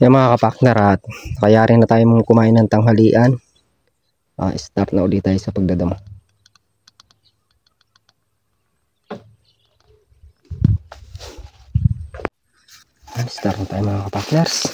Yan mga kapakner, at kaya rin na tayo mong kumain ng tanghalian. Start na ulit tayo sa pagdadamo. Start na tayo mga kapakners.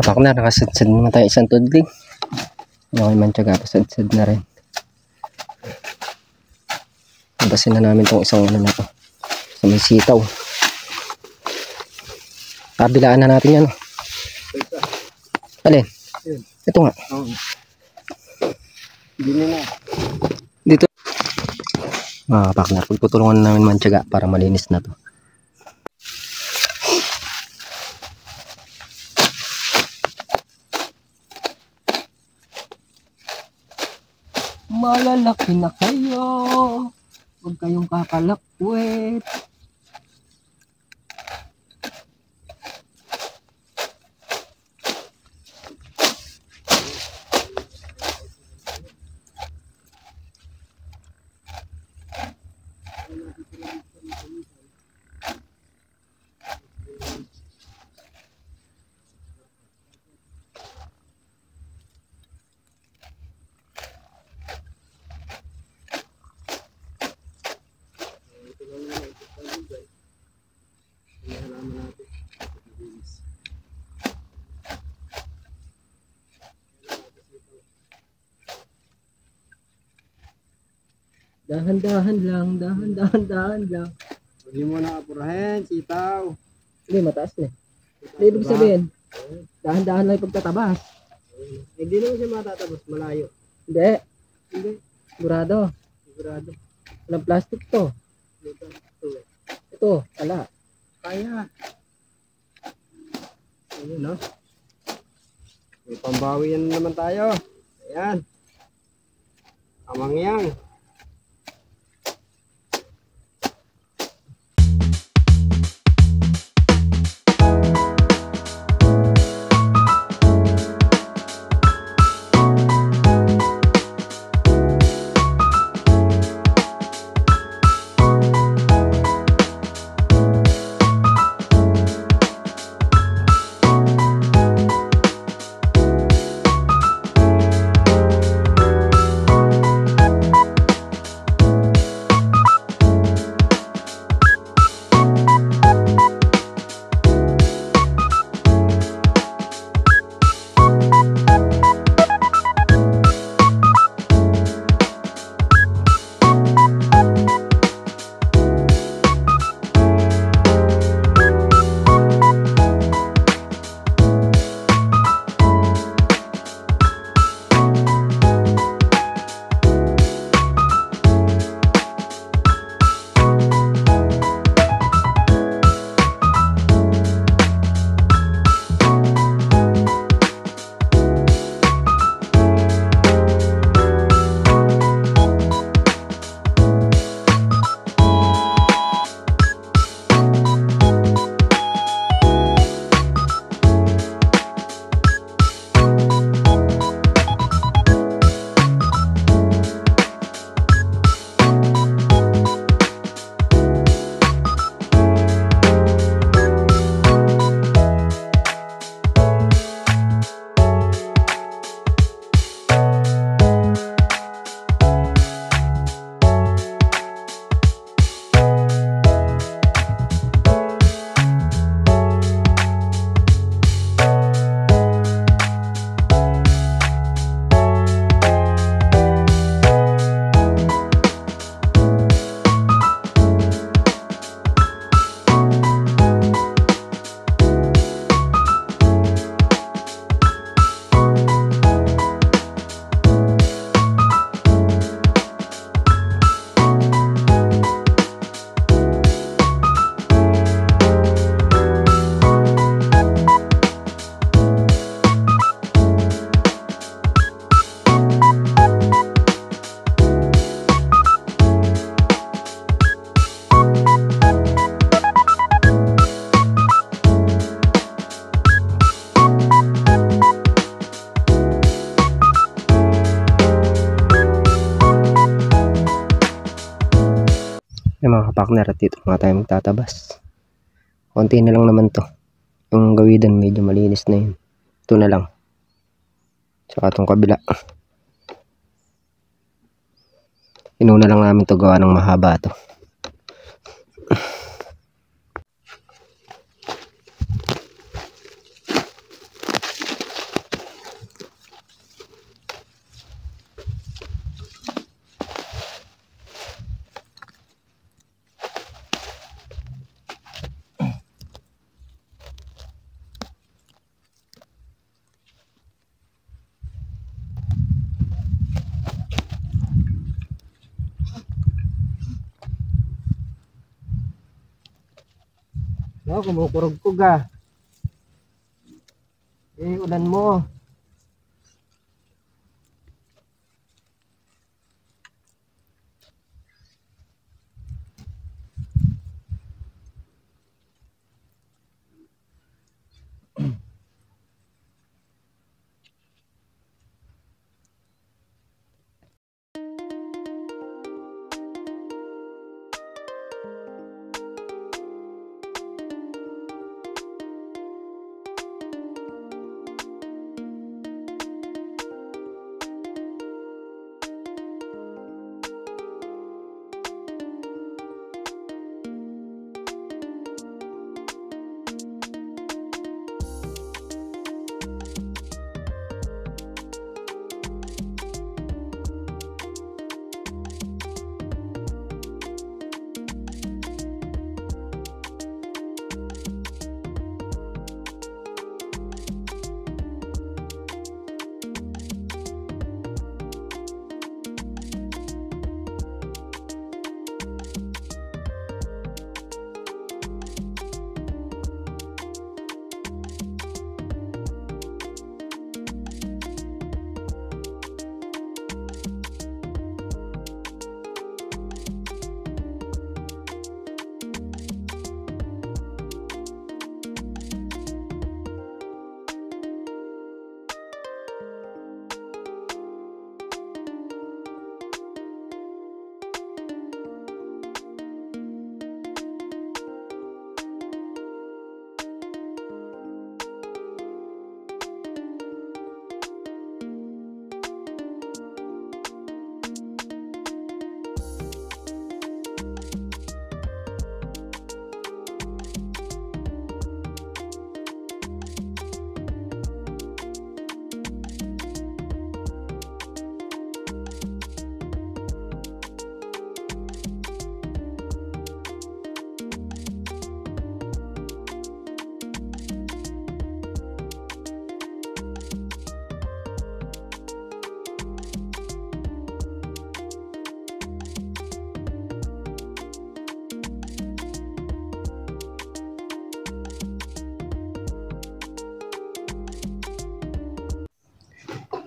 Pak na, nakasadsad naman tayo isang tudling. Okay man tiyaga, pasadsad na rin. Nabasin na namin tong isang ano na to. Sa may sitaw. Kabilaan na natin yan. Alin? Yun. Ito nga. Oo. Hindi na. Dito. Mga kapakner, pagtutulungan namin mantyaga para malinis na to. Malalaki na kayo. Huwag kayong kakalakwit. Dahan-dahan lang, dahan-dahan lang. Hindi mo na apurahin, sitaw. Hindi, mataas na. Hindi, ibig sabihin, dahan-dahan lang yung pagtatabas. Hindi naman siya matatabas, malayo. Hindi, Hindi, sigurado. sigurado. Walang plastic to. Ito, ala. Kaya. Ayun, no? May pambawi yan naman tayo. Ayan. Amangyang. Mga kapakner, at dito nga tayo magtatabas. Konti na lang naman to. Yung gawidan medyo malinis na yun. Ito na lang. Tsaka itong kabila. Inuna lang namin to gawa ng mahaba to. Oh, kumukurog-kug ah. Ulan mo.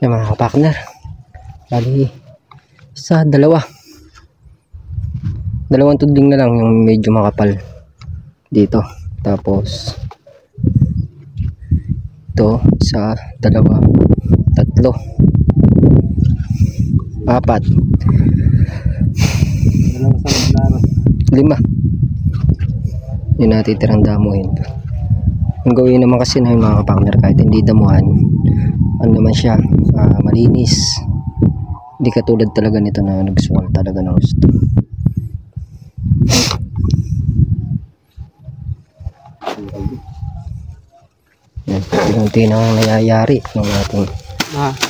Yan mga kapartner, bali dalawang tudling na lang yung medyo makapal dito, tapos ito sa dalawa, tatlo, apat, lima yung natitirang damuhin. Ang gawin naman kasi na yung mga kapartner, kahit hindi damuhan, ano naman siya, malinis, hindi katulad talaga nito na nagsuwal talaga ng gusto. Yan, unti nang nangyayari ng ating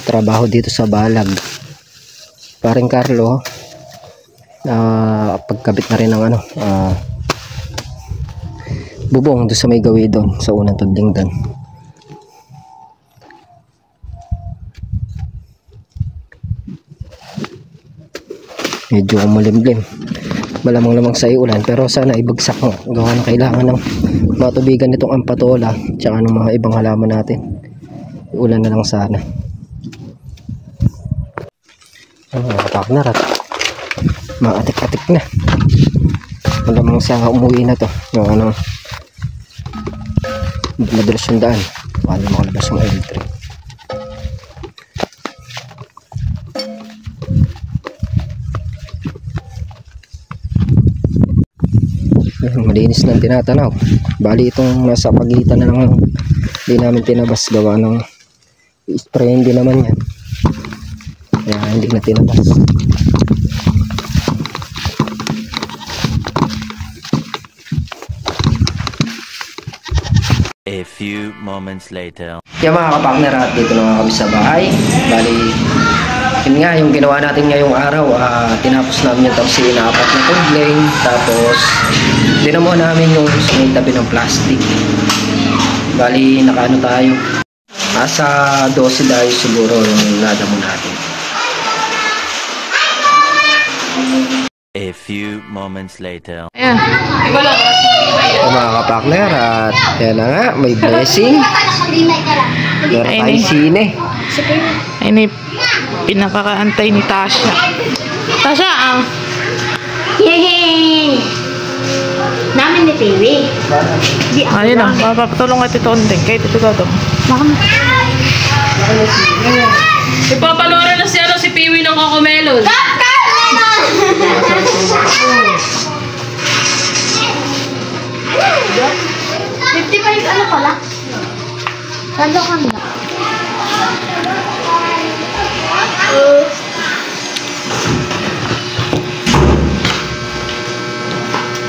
trabaho dito sa balag. Paring Carlo, pagkabit na rin ng bubong doon sa may gawi doon sa unang tudling doon. Medyo malimlim, malamang sa iulan, pero sana ibagsak nga, gawa na kailangan ng matubigan nitong ampatola tsaka ng mga ibang halaman natin. Iulan na lang sana. Mga kapartner, at maatik-atik na, malamang sa umuwi na to yung madalas yung daan, paano makalabas yung L3. Malinis na tinatanaw, bali itong nasa pagitan na lang hindi namin tinabas, gawa ng i-spray hindi naman yan, kaya hindi na tinabas. A few moments later. Kaya mga kapartner, at dito na nga kami sa bahay. Bali, yun nga yung ginawa natin ngayong araw, tinapos namin yung tapos apat na tudling, tapos dinamo namin yung tabi ng plastic. Bali, nakaano tayo, nasa 12 dahil siguro yung nadamo natin. A few moments later. Ayan. So, mga kapakner, at yan na nga, may blessing. Meron Ay, tayong ni- sine. Ayun yung pinakakaantay ni Tasha. Tasha, Yay! Namin ni Pewe. ayun na. Mapapatulong ka Tito Ondeng. Kay Tito Dodong. Ipapalora na si Piwi ng Cocomelon. Ano pala? Kando kanda.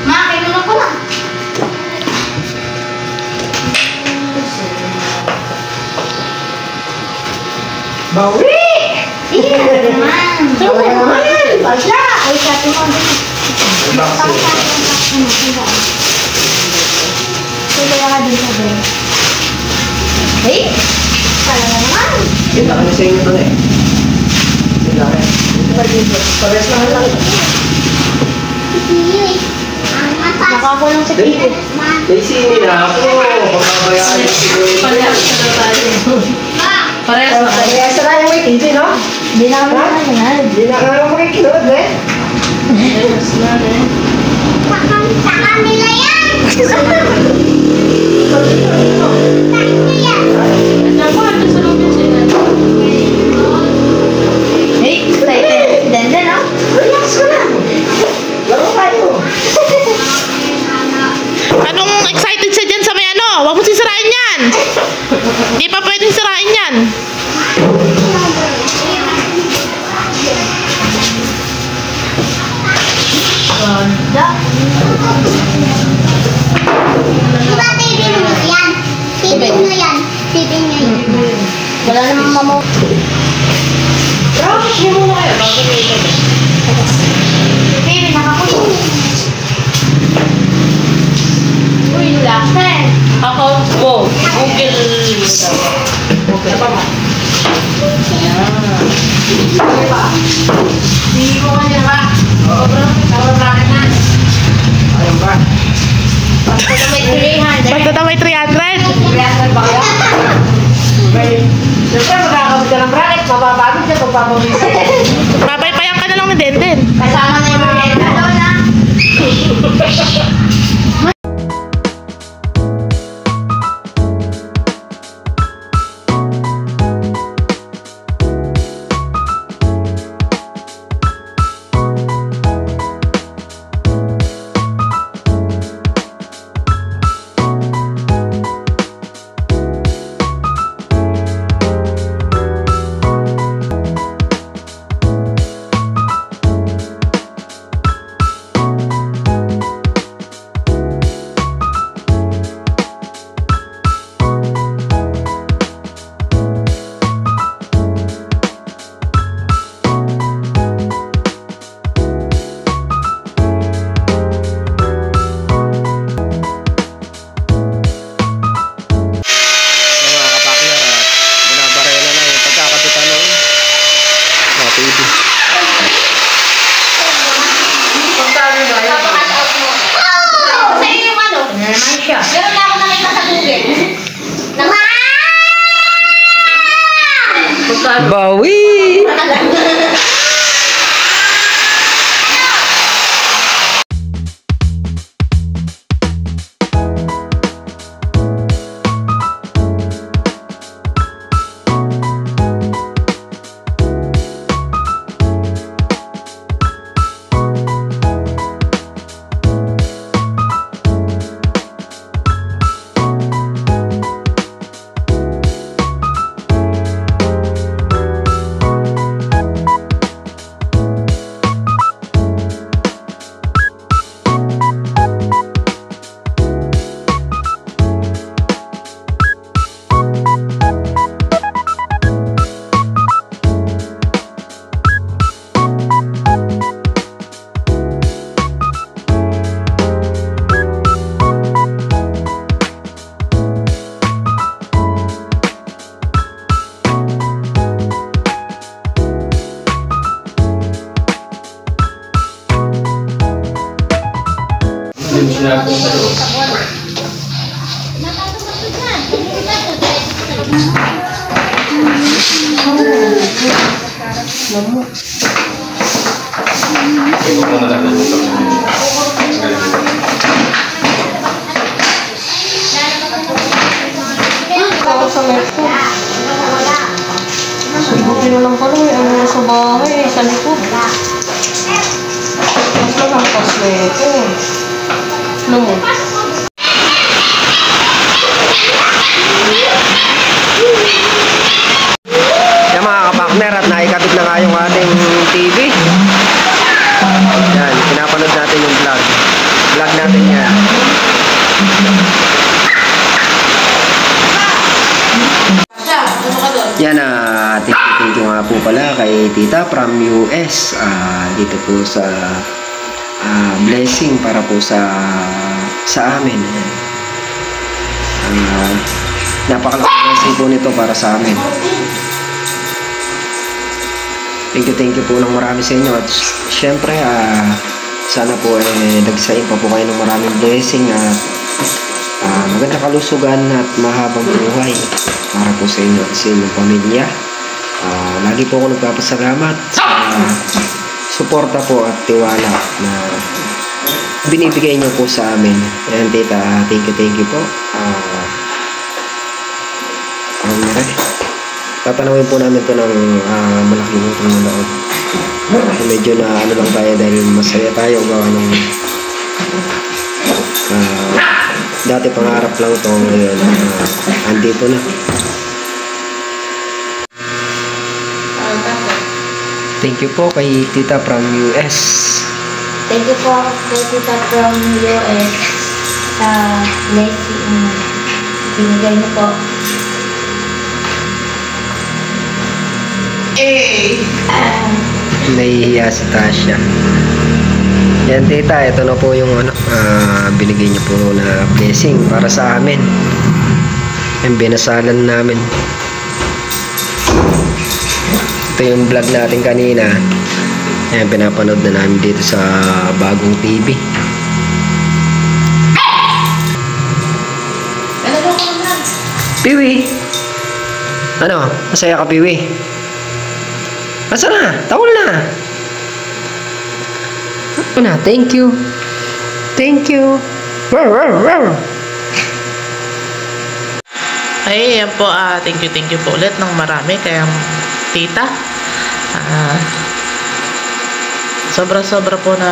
Ma, kailan ko lang. Bawi! Iya naman. Bawi naman. Basla. Ay, sabi mo. Tuloy ka din sa din. Hey! Kala na naman. Kita ka na sa inyo ito eh. Sila ka. Pares lang lang. Nakakulong si Peter. May sine na ako. Pagbabayaan yung siguro. Parehas na. Kaya sa tayo may kinsi, no? Hindi na kami naman. Hindi na ka naman makikinod, eh. Sa kanila yan! Hey, excited. Danda, no? Relax ka na. Laro tayo. Anong excited siya dyan sa may ano? Huwag mo sisirain yan. Hindi pa pwedeng sirain yan. Diba tipin mo yan? Tipin mo yan. Tipin nyo yan. Wala namang mamo. Baby, nakakulong. Uy, lakas. Account mo. Google. Hindi ko kanya ba? Tawag bakit na? Ayun ba? Pagka may 300. Basta daw may 300. Reaction ba kaya? Siyempre, magkakamit ka ng bracket. Mababagod siya kung papawisin. Babaypayan ka na lang ni Denden. Kasama na yung mga na. Bawi! Buti na lang pala may ano sa bahay, sa likod. Mas malampas na ito. Ano mo? Yan mga kapakner, at naikabit na nga yung ating TV. Yan, pinapanood natin yung vlog. Vlog natin yan. Yan, thank you nga po pala kay Tita from US. Dito po sa blessing para po sa amin. Napakalaking blessing po nito para sa amin. Thank you po ng marami sa inyo. At syempre, sana po nagsain pa po kayo ng maraming blessing at magandang kalusugan at mahabang buhay para po sa inyo at sa inyong pamilya. Lagi po ako nagpapasalamat sa suporta po at tiwala na binibigay niyo po sa amin. Ayan, Tita, thank you po. Tatanawin po namin ito ng malaking utang na loob. Medyo na ano lang tayo dahil masaya tayo gawa ng dati pangarap lang ito, ngayon andito na. Thank you po kay Tita from US. Thank you po kay Tita from US sa blessing binigay niyo po. Nahihiya si Tasha. Yan, Tita, ito na po yung binigay niyo po na blessing para sa amin. Yung binasalan namin. Ito yung vlog natin kanina. Ayan, pinapanood na namin dito sa bagong TV. Piwi! Ano? Masaya ka, Piwi? Asa na? Tawal na! Ano na? Thank you! Thank you! Rawr, rawr, rawr. Ay, yan po, thank you po ulit ng marami kay Tita. Sobra-sobra po na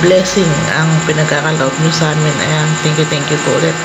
blessing ang pinagkakaloob nyo sa amin. Ayan, thank you po ulit.